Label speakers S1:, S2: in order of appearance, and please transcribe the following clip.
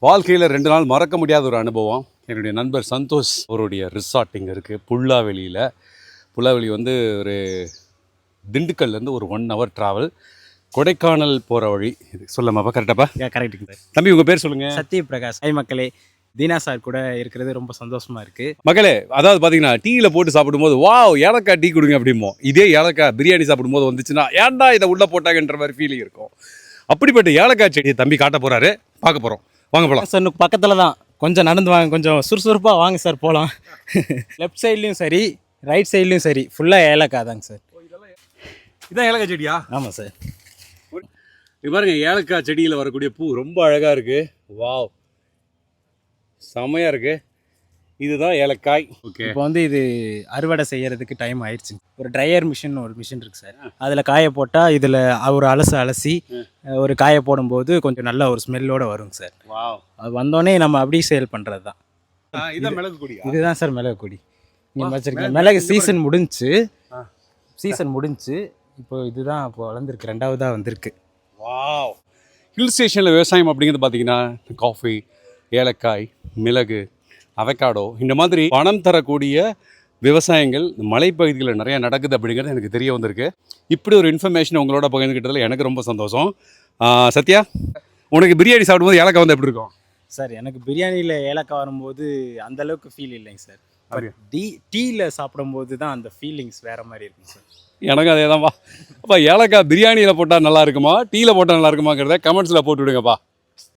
S1: வாழ்க்கையில் 2 நாள் மறக்க முடியாத ஒரு அனுபவம். என்னுடைய நண்பர் சந்தோஷ் அவருடைய ரிசார்ட் இங்கே இருக்குது புல்லாவெளியில். புல்லாவெளி வந்து ஒரு திண்டுக்கல்லேருந்து ஒரு 1 hour ட்ராவல். கொடைக்கானல் போகிற வழி இது. சொல்லமாப்பா கரெக்டாப்பா?
S2: கரெக்டுங்க சார்.
S1: தம்பி உங்கள் பேர் சொல்லுங்கள்.
S2: சத்ய பிரகாஷ். ஹை மக்களே, தீனா சார் கூட இருக்கிறது ரொம்ப சந்தோஷமாக இருக்குது.
S1: மக்களே, அதாவது பார்த்தீங்கன்னா டீயில் போட்டு சாப்பிடும்போது வாவ் ஏலக்காய் டீ கொடுங்க அப்படிமோ, இதே ஏலக்காய் பிரியாணி சாப்பிடும்போது வந்துச்சுன்னா ஏன்டா இதை உள்ளே போட்டாங்கன்ற மாதிரி ஃபீலிங் இருக்கும். அப்படிப்பட்ட ஏலக்காய் செடியை தம்பி காட்ட போகிறாரு, பார்க்க போகிறோம். வாங்க போகலாம்
S2: சார் பக்கத்தில் தான், கொஞ்சம் நடந்து வாங்க, கொஞ்சம் சுறுசுறுப்பாக வாங்க சார் போகலாம். லெஃப்ட் சைட்லேயும் சரி ரைட் சைட்லேயும் சரி ஃபுல்லாக ஏலக்காய் தாங்க சார்.
S1: இதான் ஏலக்காய் செடியா?
S2: ஆமாம் சார்.
S1: இது பாருங்க, ஏலக்காய் செடியில் வரக்கூடிய பூ ரொம்ப அழகாக இருக்குது. வாவ், செமையாக இருக்குது. இதுதான் ஏலக்காய். ஓகே,
S2: இப்போ வந்து இது அறுவடை செய்யறதுக்கு டைம் ஆயிடுச்சு. ஒரு ட்ரையர் மிஷின் ஒரு மிஷின் இருக்குது சார். அதில் காய போட்டால் இதில் ஒரு அலசி ஒரு காய போடும்போது கொஞ்சம் நல்ல ஒரு ஸ்மெல்லோடு வருங்க சார்.
S1: வாவ்,
S2: அது வந்தோடனே நம்ம அப்படியே சேல் பண்ணுறது தான்.
S1: இதுதான் மிளகு கொடியா?
S2: இதுதான் சார் மிளகு கொடி. நீங்கள் வச்சுருக்கீங்க மிளகு சீசன் முடிஞ்சு இப்போ இதுதான் இப்போ வளர்ந்துருக்கு, 2வதாக வந்திருக்கு.
S1: வாவ், ஹில் ஸ்டேஷனில் விவசாயம் அப்படிங்கிறது பார்த்தீங்கன்னா காஃபி, ஏலக்காய், மிளகு, அவக்காடோ இந்த மாதிரி பணம் தரக்கூடிய விவசாயங்கள் மலைப்பகுதிகளில் நிறையா நடக்குது அப்படிங்கிறது எனக்கு தெரிய வந்திருக்கு. இப்படி ஒரு இன்ஃபர்மேஷன் உங்களோட பகிர்ந்துக்கிட்டதில் எனக்கு ரொம்ப சந்தோஷம். சத்யா, உனக்கு பிரியாணி சாப்பிடும்போது ஏலக்காய் வந்து எப்படி இருக்கும்?
S2: சார் எனக்கு பிரியாணியில் ஏலக்காய் வரும்போது அந்தளவுக்கு ஃபீல் இல்லைங்க சார். டீயில் சாப்பிடும்போது தான் அந்த ஃபீலிங்ஸ் வேறு மாதிரி இருக்குங்க சார்.
S1: எனக்கு அதே தான்ப்பா. அப்பா, ஏலக்காய் பிரியாணியில் போட்டால் நல்லா இருக்குமா, டீயில் போட்டால் நல்லா இருக்குமாங்கிறத கமெண்ட்ஸில் போட்டு விடுங்கப்பா.